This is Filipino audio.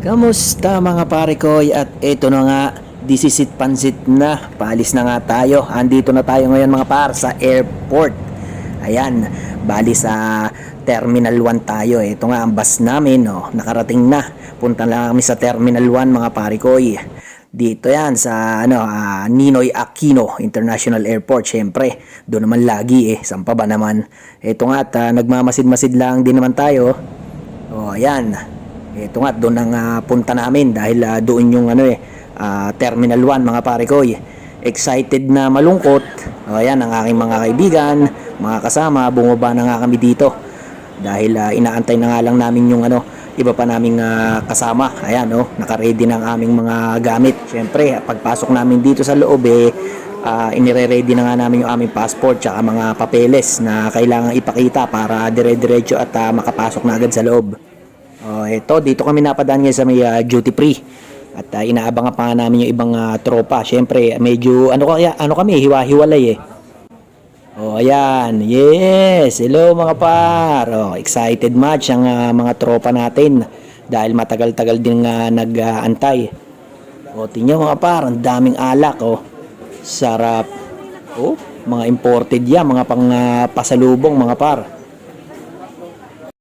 Kamusta mga pare ko? At eto na nga, disisit pansit na. Paalis na nga tayo. Andito na tayo ngayon mga par sa airport. Ayan, bali sa Terminal 1 tayo. Ito nga ang bus namin, oh, nakarating na. Punta lang kami sa Terminal 1 mga pare ko. Dito yan sa Ninoy Aquino International Airport. Syempre, doon naman lagi saan pa ba naman. Ito nga at nagmamasid-masid lang din naman tayo. Oh, ayan. Ito nga, doon ang punta namin dahil doon yung Terminal 1 mga pare ko. Excited na malungkot. O ayan, ang aking mga kaibigan, mga kasama, bumaba na nga kami dito. Dahil inaantay na nga lang namin yung iba pa naming kasama. Ayan, naka-ready na ang aming mga gamit. Siyempre, pagpasok namin dito sa loob, inire-ready na nga namin yung aming passport tsaka mga papeles na kailangan ipakita para dire-diretso at makapasok na agad sa loob. Ito, dito kami napadaan ngayon sa may duty free. At inaabangan pa nga namin yung ibang tropa. Siyempre, medyo kami, hiwa-hiwalay. Ayan. Yes. Hello mga par. Excited match ang mga tropa natin dahil matagal-tagal din nag-aantay. Tingnan mga par, ang daming alak. Sarap. Mga imported yan, mga pang pasalubong mga par.